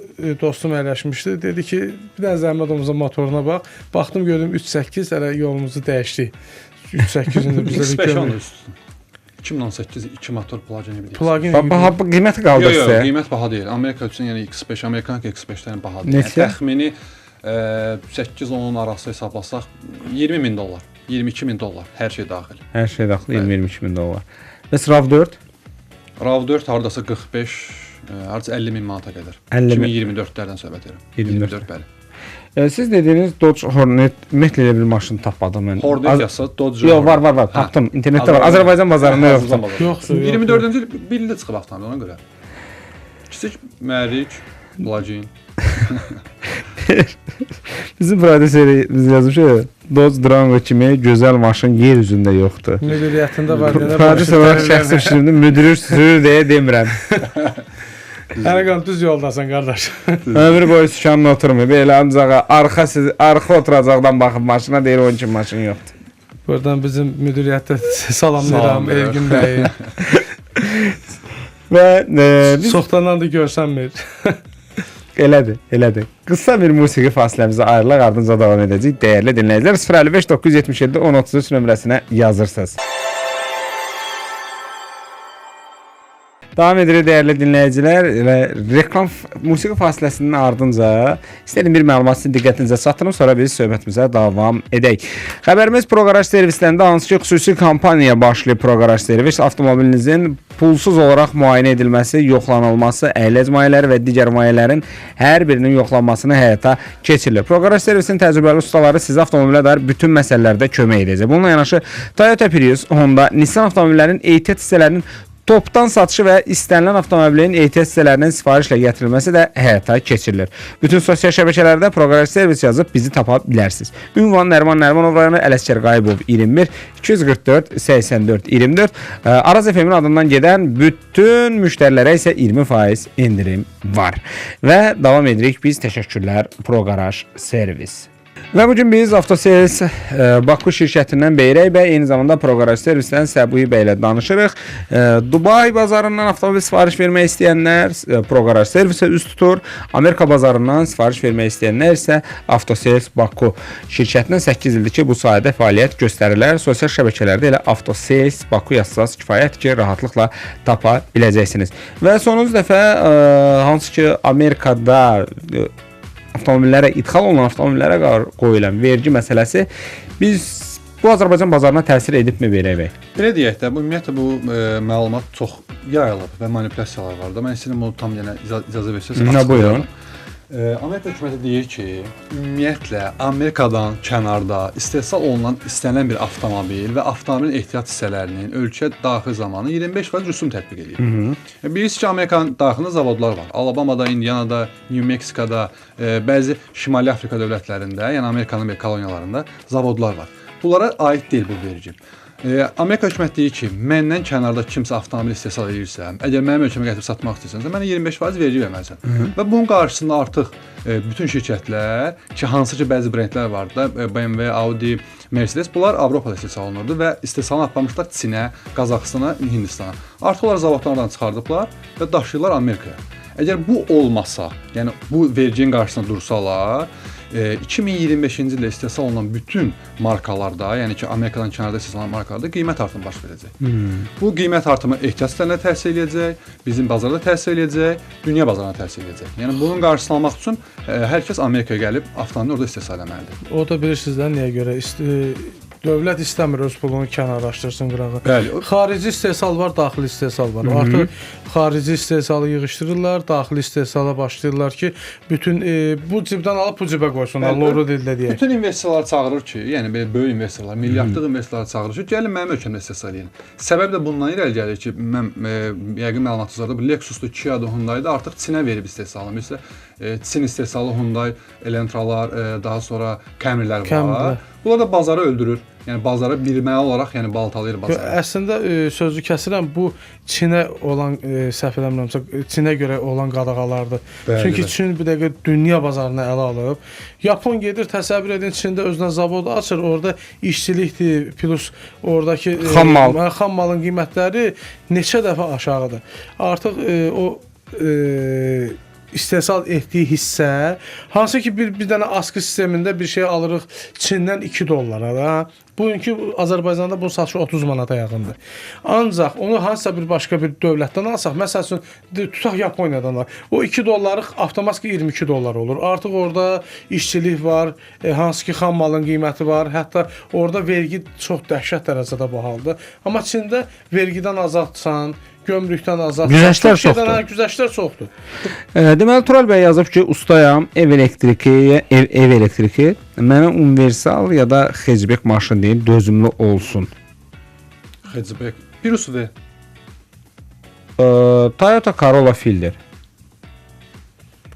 dostum əyləşmişdi. Dedi ki, bir dənə zəhmət olmasa motoruna bax. Baxdım gördüm 3.8 hələ yolumuzu dəyişdik. 3.8-in də bizdə X5 də onun üstü. 2018 2 motor plug-in hibrid. plug-in Baha qiyməti qaldı Yox, sizə. qiymət baha deyil. Amerika üçün yəni X5, Amerikan X5-lərin baha deyil. Neçə? Təxmini 8-10 arası hesablasaq 20.000 dollar, 22.000 dollar hər şey daxil. Hər şey daxil 20-22 min dollar. Bəs RAV4? RAV4 hardasa 45, hardasa 50.000 manata qədər. 50 min. 2024-lərdən söhbət edirəm. 24, bəli. Siz dediyiniz Dodge Hornet ümumiyyətlə elə bir maşın tapmadım mən. Hornet yasa Dodge. Yox, var, tapdım. İnternetdə var. Azərbaycan bazarında yoxdur. Yoxdur. 24-cü il bir ildə çıxıb avtomobil ona görə. Kiçik mühərrik, plug-in. Bizim prodüserimiz yazmışıq. Dodge Durango kimi gözəl maşın yer üzündə yoxdur. Müdiriyyətində var. Prodüser olaraq şəxsi fikrimdə müdürü sürür deyə demirəm. Ərəqan düz yoldasan qardaş. Ömrü boyu sükanına oturmuyor. Belə ancaq arxa oturacaqdan baxıb maşına deyir onun kimi maşın yoxdur. Buradan bizim müdiriyyətə salamlayıram Elgin bəyi. Və biz Soxtandan da görsənmir. Elədir. Qısa bir musiqi fasiləmizə ayrılaq, ardınca davam edəcəyik. Dəyərli dinləyicilər, 055 977 1033 nömrəsinə yazırsınız. Davam edirik dəyərli dinləyicilər və reklam musiqi fasiləsinin ardınca istədiyim bir məlumat sizin diqqətinizə çatdırım, sonra biz söhbətimizə davam edək. Xəbərimiz Proqaraj servislərində hansı ki xüsusi kampaniya başlayıb. Proqaraj servis avtomobilinizin pulsuz olaraq müayinə edilməsi, yoxlanılması, əyləc mayələri və digər mayələrin hər birinin yoxlanmasını həyata keçirilir. Proqaraj servisinin təcrübəli ustaları sizə avtomobilə dair bütün məsələlərdə kömək edəcək. Bununla yanaşı Toyota Prius, Honda, Nissan avtomobillərinin ehtiyat hissələrinin topdan satışı və istənilən avtomobilin ehtiyat hissələrinin sifarişlə gətirilməsi də həyata keçirilir. Bütün sosial şəbəkələrdə Proqaraj servis yazıb bizi tapa bilərsiniz. Ünvan Nəriman Nərimanov rayonu Ələsgər Qayıbov 21 244 84 24. Araz FM-in adından gedən bütün müştərilərə isə 20% endirim var. Və davam edirik biz. Təşəkkürlər Proqaraj servis. Və bugün biz Avtosales Baku şirkətindən Beyrək bəy, eyni zamanda Proqaraj servisdən Səbuhi bəy ilə danışırıq. Dubai bazarından avtomobil sifariş vermək istəyənlər Proqaraj servisə üst tutur. Amerika bazarından sifariş vermək istəyənlər isə Avtosales Baku şirkətindən 8 ildir ki, bu sahədə fəaliyyət göstərirlər. Sosial şəbəkələrdə elə Avtosales Baku yazsaz kifayət ki, rahatlıqla tapa biləcəksiniz. Və sonuncu dəfə hansı ki, Amerikada avtomobillərə, idxal olunan avtomobillərə qoyulan vergi məsələsi biz bu Azərbaycan bazarına təsir edibmi Beyrək bəy? Belə deyək də, ümumiyyətlə bu məlumat çox yayılıb və manipulyasiyalar var da. Mən istəyirəm bunu tam yenə icazə versəz. Buyurun. Amerika hökuməti deyir ki, ümumiyyətlə Amerikadan kənarda istehsal olunan istənilən bir avtomobil və avtomobilin ehtiyat hissələrinin ölkə daxil zamanı 25% rüsum tətbiq edir. Bilirsiniz ki, Amerikanın daxilində zavodlar var. Alabamada, Indianada, New Mexicoda, bəzi Şimali Afrika dövlətlərində, yəni Amerikanın bir koloniyalarında zavodlar var. Bunlara aid deyil bu vergi. Amerika hökuməti deyir ki, məndən kənarda kimsə avtomobil istehsal edirsə, əgər mənim ölkəmə gətirib satmaq istəyirsənsə, mənə 25% vergi verməlisən. Və bunun qarşısında artıq bütün şirkətlər ki, hansı ki bəzi brendlər var da, BMW, Audi, Mercedes, bunlar Avropada istehsal olunurdu və istehsalını aparmışlar Çinə, Qazaxıstana, Hindistana. Artıq onlar zavodlardan çıxardıblar və daşıyırlar Amerikaya. Əgər bu olmasa, yəni bu verginin qarşısında dursalar, 2025-ci ildə istehsal olunan bütün markalarda, yəni ki, Amerikadan kənarda istehsal olunan markalarda qiymət artımı baş verəcək. Bu qiymət artımı ehtiyac səthinə təsir edəcək, bizim bazarda təsir edəcək, dünya bazarına təsir edəcək. Yəni bunun qarşısını almaq üçün hər kəs Amerikaya gəlib avtomobili orada istehsal etməlidir. O da bilirsiniz də niyə görə dövlət istəmir öz pulunu kənarlaşdırsın qırağa. Bəli. Xarici istehsal var, daxili istehsal var. Artıq xarici istehsalı yığışdırırlar, daxili istehsala başlayırlar ki, bütün bu cibdən alıb bu cibə qoysunlar, loru dildə deyək. Bütün investorlar çağırır ki, yəni belə böyük investorlar, milyardlıq investorlar çağırır ki, gəlin mənim ölkəmdə istehsal edin. Səbəb də bundan irəli gəlir ki, mən yəqin məlumatınızda bu Lexus'da, Kia-da, Hyundai-da artıq Çinə verib istehsalını. Məsələn, Çin istehsalı Hyundai, Elantra'lar, daha sonra Camry-lər var. Bunlar da bazarı öldürür. Yəni bazara birməli olaraq, yəni baltalayır bazarı. Əslində sözü kəsirəm, bu Çinə olan səhv eləmirəmsə, Çinə görə olan qadağalardır. Çünki Çin bir dəqiqə dünya bazarına ələ alıb. Yapon gedir, təsəvvür edin, Çində özünə zavod açır, orada işçilikdir, plus oradakı xam malın qiymətləri neçə dəfə aşağıdır. Artıq o istehsal etdiyi hissə, hansı ki bir dənə askı sistemində bir şey alırıq Çindən $2 da. Bugünkü Azərbaycanda bunun satışı 30 manata yaxındır. Ancaq onu hansısa bir başqa bir dövlətdən alsaq, məsəl üçün tutaq Yaponiyadan da, o $2 avtomatik $22 olur. Artıq orada işçilik var, hansı ki xam malın qiyməti var, hətta orada vergi çox dəhşət dərəcədə bahalıdır. Amma Çində vergidən azadsan, gömrükdən azad. Güzəştlər çoxdur. Güzəştlər çoxdur. Deməli Tural bəy yazıb ki, ustayam, ev elektriki mənə universal ya da hatchback maşın deyil, dözümlü olsun. Hatchback, Prius V. Toyota Corolla Fielder.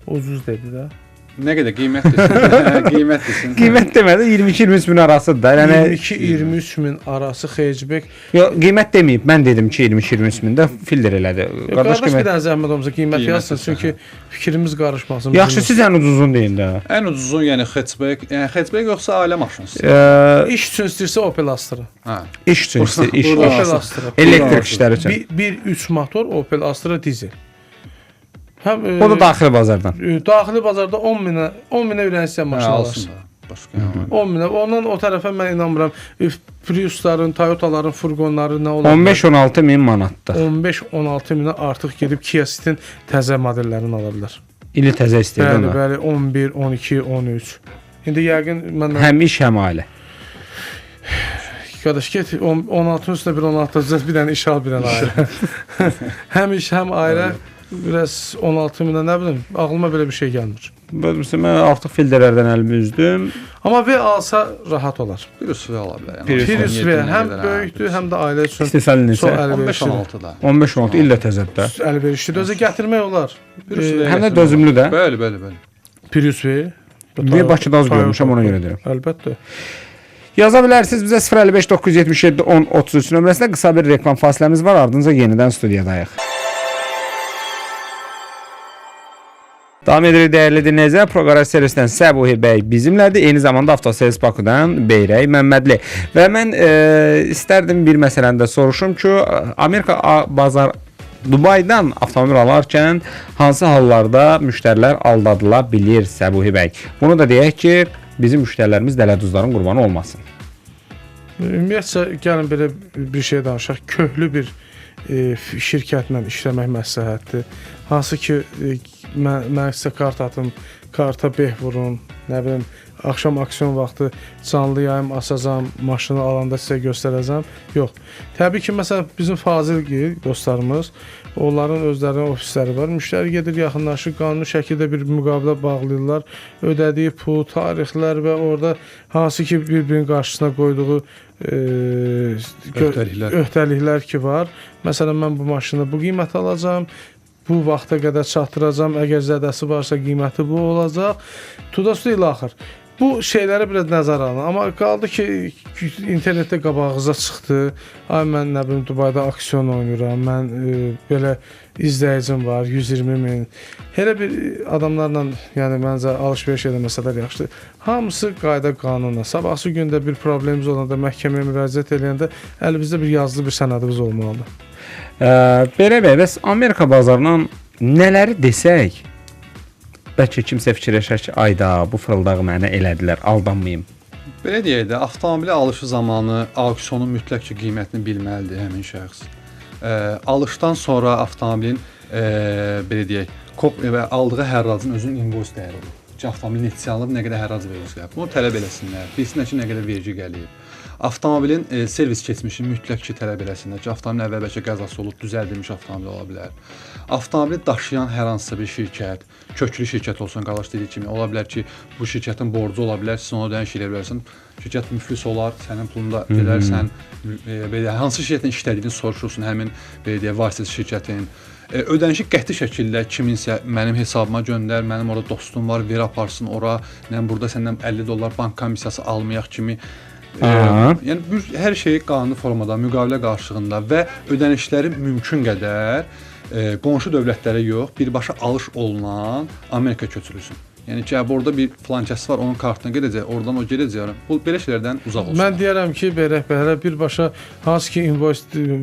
Ucuz dedi də. Nə qədər qiymət desin? Qiymət desin. Qiymət demədi, 22-23 min arasıdır. Yəni 22-23 min arası hatchback. Yox, qiymət deməyib. Mən dedim ki, 22-23 mində Fielder elədi. Qardaş bir dənə zəhmət olmasa qiymət yazsın, çünki fikrimiz qarışmasın. Yaxşı, siz ən ucuzunu deyin də. Ən ucuzu, yəni hatchback, yoxsa ailə maşını? İş üçün istəyirsə Opel Astra. Hə. İş üçün istəyir, iş. Opel Astra. Elektrik işləri üçün. 1.3 motor Opel Astra dizel. O da daxili bazardan. Daxili bazarda 10 minə öyrənsən maşın alırsın. 10 minə. Ondan o tərəfə mən inanmıram. Priusların, Toyotaların, furgonları nə olar? 15-16 min manatdır. 15-16 minə artıq gedib Kia Ceed-in təzə modellərini ala bilər. İli təzə istəyir. Bəli, 11, 12, 13. İndi yəqin mən həm iş, həm ailə. Qardaş get 16-ın üstünə bir 16 bir dənə iş al, bir dənə ailə. Həm iş, həm ailə. Biraz 16 minə nə bilim, ağlıma belə bir şey gəlmir. Mən artıq filtrlərdən əlimi üzdüm. Amma V alsa rahat olar. Prius V ala bilər. Prius V həm böyükdür, həm də ailə üçün. İstehsalın neçə? 15-16-da. 15-16 illə təzədir. Əlverişlidir. Özə gətirmək olar. Həm də dözümlü də. Bəli. Prius V. V Bakıda az görmüşəm, ona görə deyirəm. Əlbəttə. Yaza bilərsiniz bizə 055 977 10 33 nömrəsində qısa bir reklam fasiləmiz var, ardınca yenidən studiyadayıq. Davam edirik dəyərli dinləyicilər. Proqrar servisdən Səbuhi bəy bizimlədir. Eyni zamanda Avtoservis Bakıdan Beyrək Məmmədli. Və mən istərdim bir məsələni də soruşum ki, Amerika Dubaydan avtomobil alarkən hansı hallarda müştərilər aldadıla bilir Səbuhi bəy? Bunu da deyək ki, bizim müştərilərimiz dələduzların qurbanı olmasın. Ümumiyyətcə, gəlin belə bir şey danışaq. Köhlü bir şirkətlə işləmək məsləhətdir. Hansı ki, mən sizə kart atım, karta beh vurun, nə bilim, axşam aksiyon vaxtı canlı yayım asacam, maşını alanda sizə göstərəcəm. Yox. Təbii ki, məsələn, bizim Fazil dostlarımız, onların özlərinin ofisləri var. Müştəri gedir, yaxınlaşır, qanuni şəkildə bir müqavilə bağlayırlar. Ödədiyi pul, tarixlər və orada hansı ki, bir-birinin qarşısına qoyduğu öhdəliklər ki var. Məsələn, mən bu maşını bu qiymətə alacam, bu vaxta qədər çatdıracam, əgər zədəsi varsa qiyməti bu olacaq. Tudası ilə axır. Bu şeylərə biraz nəzər alın. Amma qaldı ki, internetdə qabağınıza çıxdı. Ay, mən nə bilim, Dubayda aksiyon oynayıram, mən belə izləyicim var, 120 min. Elə bir adamlarla, yəni məncə alış-veriş eləməsələr yaxşıdır. Hamısı qayda qanunla. Sabahsı gündə bir problemimiz olanda, məhkəməyə müraciət edəndə əlimizdə bir yazılı bir sənədimiz olmalıdır. Belə bəs Amerika bazarından nələri desək Bəlkə kimsə fikirləşər ki, ayda bu fırıldağı mənə elədilər, aldanmayım. Belə deyək də, avtomobili alışı zamanı auksionun mütləq ki, qiymətini bilməlidir həmin şəxs. Alışdan sonra avtomobilin belə deyək, və aldığı hərracın özünün invoice dəyəri olur. Ki, avtomobil neçə alıb, nə qədər hərrac veriləcək. Bunu tələb eləsinlər. Bilsinlər ki, nə qədər vergi gəlib. Avtomobilin servis keçmişini mütləq ki, tələb eləsinlər ki, avtomobilin əvvəlcə qəzası olub, düzəldilmiş avtomobil ola bilər. Avtomobili daşıyan hər hansısa bir şirkət, köklü şirkət olsun, qardaş dediyi kimi, ola bilər ki, bu şirkətin borcu ola bilər, siz onu ödəniş eləyə bilərsən. Şirkət müflis olar, sənin pulunu da verərsən. Belə hansı şirkətin işlədiyini soruşursun həmin belə deyək, vasitəçi şirkətin. Ödənişi qəti şəkildə kiminsə mənim hesabıma göndər, mənim orada dostum var, ver aparsın ora, mən burada səndən $50 bank komissiyası almayaq kimi. Yəni hər şey qanuni formada, müqavilə qarşılığında və ödənişləri mümkün qədər qonşu dövlətlərə yox, birbaşa alış olunan Amerika köçürülsün. Yəni ki, orada bir flankəsi var, onun kartına gedəcək, oradan o gedəcək. Bu belə şeylərdən uzaq olsun. Mən deyərəm ki, rəhbərlər birbaşa hansı ki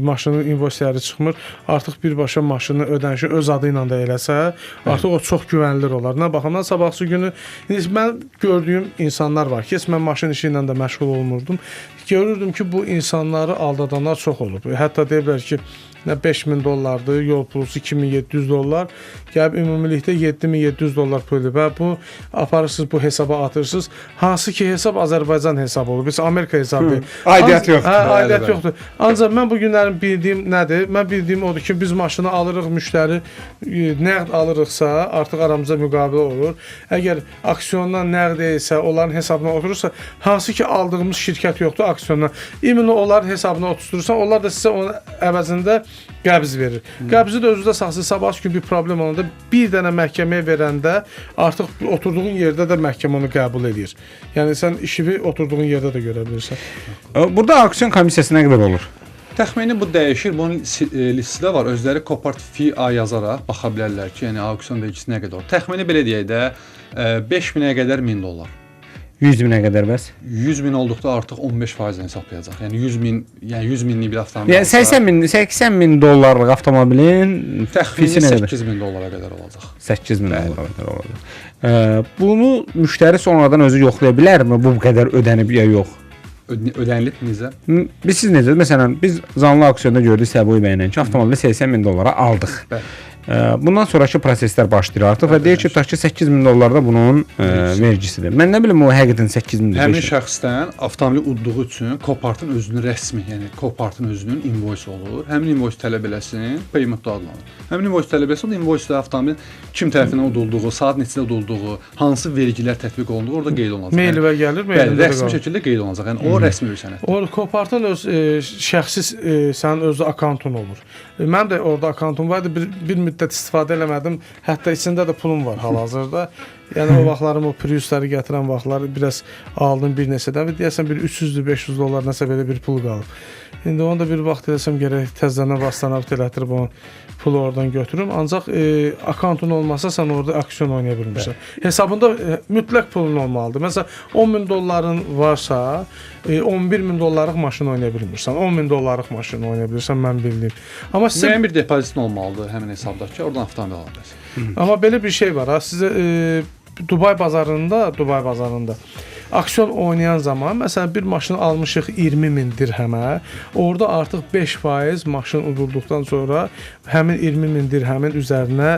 maşının invoiceləri çıxmır, artıq birbaşa maşının ödənişi öz adı ilə də eləsə, artıq o çox güvənilir olar. Nə baxımdan sabahsı günü mən gördüyüm insanlar var ki, mən maşın işi ilə də məşğul olmurdum. Görürdüm ki, bu insanları aldadanlar çox olub. Hətta deyirlər ki, $5,000'dır, yol pulusu $2,700, gəlib ümumilikdə $7,700 puldur və bu aparırsınız, bu hesaba atırsınız. Hansı ki hesab Azərbaycan hesabı olur, biz Amerika hesabı. Aidiyyət yoxdur. Aidiyyət yoxdur. Ancaq mən bu günlərin bildiyim nədir? Mən bildiyim odur ki, biz maşını alırıq, müştəri nəqd alırıqsa, artıq aramızda müqavilə olur. Əgər aksiyondan nəqd isə, onların hesabına oturursa, hansı ki aldığımız şirkət yoxdur aksiyondan, imенно onların hesabına oturtursan, onlar da sizə onun əvəzində qəbz verir. Qəbzi də özünüzdə saxsız, sabahsı gün bir problem olanda bir dənə məhkəməyə verəndə artıq oturduğun yerdə də məhkəmə onu qəbul edir. Yəni sən işini oturduğun yerdə də görə bilirsən. Burada aksiyon komissiyası nə qədər olur? Təxmini bu dəyişir. Bunun listədə var. Özləri Copart FIA yazaraq baxa bilərlər ki, yəni auksion vergisi nə qədər olur. Təxmini belə deyək də $5,000-ə qədər $1,000. 100.000-ə qədər bəs? 100.000 olduqda artıq 15% hesablayacaq. Yəni 100 minlik bir avtomobil. Yəni $80,000 avtomobilin təxmini $8,000 qədər olacaq. $8,000 qədər olacaq. Bunu müştəri sonradan özü yoxlaya bilərmi? Bu qədər ödənib ya yox? Ödənilib necə? Biz siz necə? Məsələn, biz zanlı auksionda gördük Səbuy bəylə ki, avtomobili $80,000 aldıq. Bəli. Bundan sonraki proseslər başlayır artıq və deyir ki, tutaq ki $8,000 da bunun vergisidir. Mən nə bilim o həqiqətən $8,000. Həmin şəxsdən avtomobili udduğu üçün Copartın özünün rəsmi, yəni Copartın özünün invoice olur. Həmin invoice tələb eləsin, payment adlanır. Həmin invoice tələb eləsin, invoice-də avtomobilin kim tərəfindən udulduğu, saat neçədə udulduğu, hansı vergilər tətbiq olunduğu orada qeyd olunacaq. Mailivə gəlir, mailində də rəsmi şəkildə qeyd olunacaq. Yəni o rəsmi bir sənəddir. O Copartın öz şəxsi sənin öz akkauntun olur. Mən də orada akkauntum vardı, bir müddət istifadə eləmədim. Hətta içində də pulum var hal-hazırda. Yəni o vaxtlarım o Priusları gətirən vaxtlar biraz aldım bir neçədən və deyəsən bir $300-500 nəsə belə bir pul qalıb. İndi onu da bir vaxt eləsəm gərək təzədən vastanabit elətdirib o pulu oradan götürüm. Ancaq akkauntun olmasa sən orada aksiyon oynaya bilmirsən. Hesabında mütləq pulun olmalıdır. Məsələn $10,000 varsa $11,000 maşın oynaya bilmirsən. $10,000 maşın oynaya bilirsən, mən bildiyim. Amma sizə bir depozitin olmalıdır həmin hesabdakı, oradan avtomobil ala bilərsən. Amma belə bir şey var ha, sizə Dubay bazarında aksiyon oynayan zaman, məsələn bir maşını almışıq 20.000 dirhəmə, orada artıq 5% maşın udulduqdan sonra həmin 20.000 dirhəmin üzərinə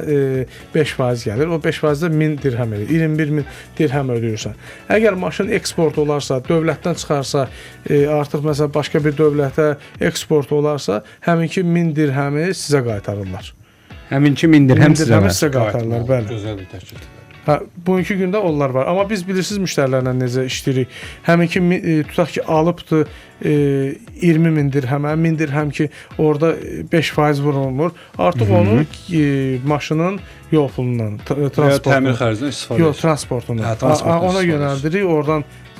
5% gəlir. O 5% də 1000 dirhəm edir. 21.000 dirhəm ödəyirsən. Əgər maşın eksport olarsa, dövlətdən çıxarsa, artıq məsələn başqa bir dövlətə eksport olarsa, həminki 1000 dirhəmi sizə qaytarırlar. Həminki 1000 dirhəm sizə qaytarırlar, bəli. Gözəl bir təklifdir. Bugünkü gündə onlar var. Amma biz bilirsiniz müştərilərlə necə işləyirik. Həminki tutaq ki alıbdı 20.000 dirhəmə, 1000 dirhəm ki orada 5% vurulmur. Artıq onu maşının yol pulundan, təmir xərcindən istifadə edirik. Yox, transportundan. Ona yönəldirik,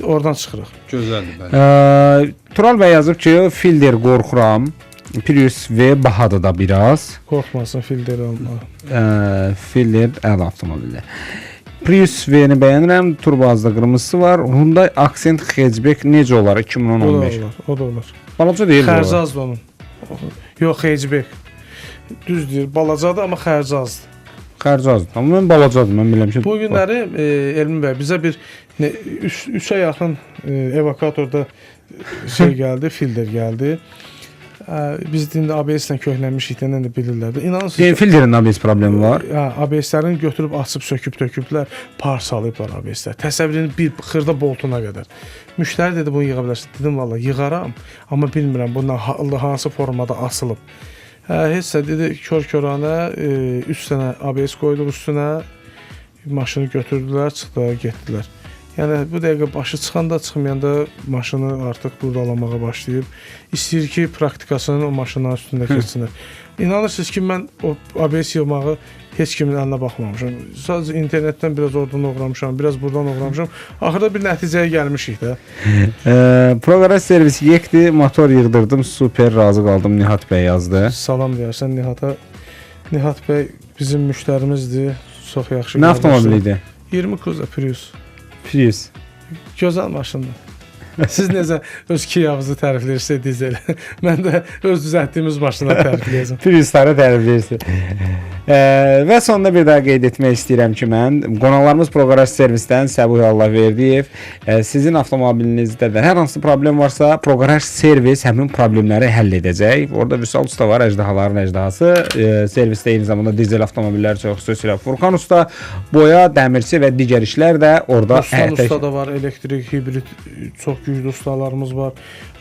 oradan çıxırıq. Gözəldir, bəli. Tural bəy yazıb ki, filter qorxuram. Prius V bahadır da biraz. Qorxmasın, filter alma. Filter əla avtomobildir. Prius V-ni bəyənirəm, turbazda qırmızısı var. Hyundai Accent hatchback necə olar 2015? O da olar. Balaca deyil. Xərci azdır onun. Yox, hatchback. Düz deyir, balacadır amma xərci azdır. Xərc azdır. Amma mən balacadır. Mən bilirəm ki. Bu günləri Elmin bəy bizə bir 3-ə yaxın evakuatorda şey gəldi, filtr gəldi. Biz indi ABS-lə köklənmişik deyəndə də bilirlər. İnanırsınız, filtrin ABS problemi var. ABS-lərini götürüb açıb söküb töküblər, parçalayıblar ABS-lər. Təsəvvürün bir xırda boltuna qədər. Müştəri dedi bunu yığa bilərsən. Dedim valla yığaram, amma bilmirəm bundan hansı formada asılıb. Heç də dedi kör-körənə 3 dənə ABS qoyduq üstünə, maşını götürdülər, çıxdılar, getdilər. Yəni bu dəqiqə başı çıxanda, çıxmayanda maşını artıq qurdalamağa başlayıb. İstəyir ki, praktikasını o maşınların üstündə keçsinlər. İnanırsınız ki, mən o ABS yığmağı heç kimin əlinə baxmamışam. Sadəcə internetdən biraz oradan oğramışam, biraz buradan oğramışam. Axırda bir nəticəyə gəlmişik də. Progress servisi yekdi, motor yığdırdım, super razı qaldım. Nihat bəy yazdı. Salam deyərsən Nihata. Nihat bəy bizim müştərimizdir. Çox yaxşı. Nə avtomobil idi? 20 Cruze Prius. Prius. Gözəl maşındır. Siz necə öz Kia-vızı tərifləyirsiniz dizel. Mən də öz düzəltdiyimiz maşını tərifləyəcəm. Priusları tərifləyirsən. Və sonunda bir daha qeyd etmək istəyirəm ki, mən qonaqlarımız Progress servisdən Səbuh Allah Verdiyev sizin avtomobilinizdə də hər hansı problem varsa Progress servis həmin problemləri həll edəcək. Orada Vüsal usta var, əjdahaların əjdahası. Servisdə eyni zamanda dizel avtomobillər çox, xüsusilə Furqan usta, boya, dəmirçi və digər işlər də orada Ruslan usta da var, elektrik, hibrid çox güclü ustalarımız var.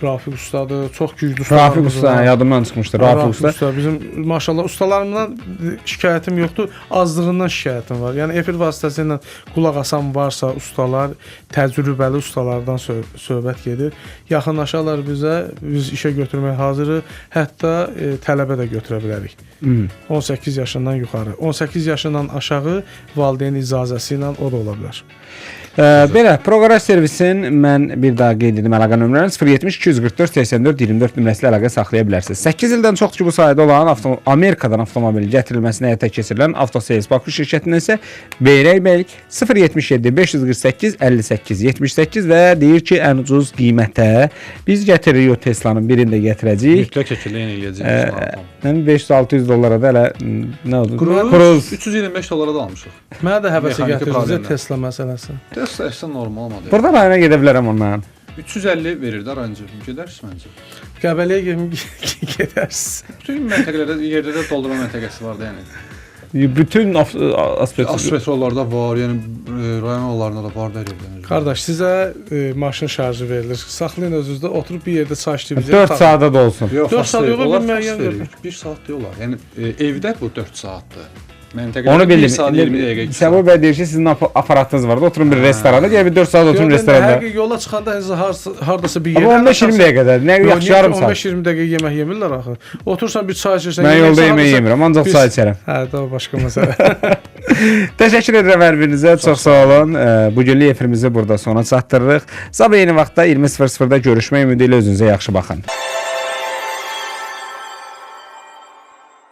Rafiq ustadır, çox güclü ustalarımız var. Rafiq usta yadımdan çıxmışdı. Rafiq usta. Bizim maşallah ustalarımdan şikayətim yoxdur, azlığından şikayətim var. Yəni efir vasitəsi ilə qulaq asan varsa ustalar, təcrübəli ustalardan söhbət gedir. Yaxınlaşarlar bizə, biz işə götürməyə hazırıq, hətta tələbə də götürə bilərik. 18 yaşından yuxarı, 18 yaşından aşağı valideyn icazəsi ilə o da ola bilər. Belə, Progress servisin mən bir daha qeyd edim əlaqə nömrələrini 070 244 84 24 nömrəsi ilə əlaqə saxlaya bilərsiniz. 8 ildən çoxdur ki, bu sahədə olan Amerikadan avtomobil gətirilməsinə həyata keçirilən Avtosales Bakı şirkətindən isə Beyrək bəy 077 548 58 78 və deyir ki, ən ucuz qiymətə biz gətiririk o Teslanın birini də gətirəcəyik. Mütləq şəkildə yenə eləyəcəyik. Yəni 500-600 dollara da elə nə oldu? Cruze 325 dollara da almışıq. Mənə də həvəsə Mexaniki gətirdi problemlər. Tesla məsələsi. Tesla əslən normal olmadı. Burada rayona gedə bilərəm ondan. 350 verir də rancı. Gedərsiniz məncə. Qəbələyə gedərsiniz. Bütün məntəqələrdə yerdə də doldurma məntəqəsi var da yəni. Bütün aspetrollarda var, yəni rayon yollarında da var da yerdə. Qardaş, sizə maşın şarjı verilir. Saxlayın özünüzdə, oturub bir yerdə çay içib. 4 saata da olsun. Yox, 4 saat yox, onlar müəyyən fast verir. 1 saat deyiyorlar. Yəni evdə bu 4 saatdır. Onu bildim. Səbuh bəy deyir ki, sizin aparatınız var da, oturun bir restoranda, gəl bir 4 saat oturun restoranda. Hər yola çıxanda hardasa bir yerdə. Amma 15-20 dəqiqədir. Nə yaxşı yarım saat. 15-20 dəqiqə yemək yemirlər axı. Otursan bir çay içirsən. Mən yolda yemək yemirəm, ancaq çay içərəm. Hə, daha başqa məsələ. Təşəkkür edirəm hər birinizə. Çox sağ olun. Bu günlük efirimizi burada sona çatdırırıq. Sabah eyni vaxtda 20:00-da görüşmək ümidi ilə özünüzə yaxşı baxın.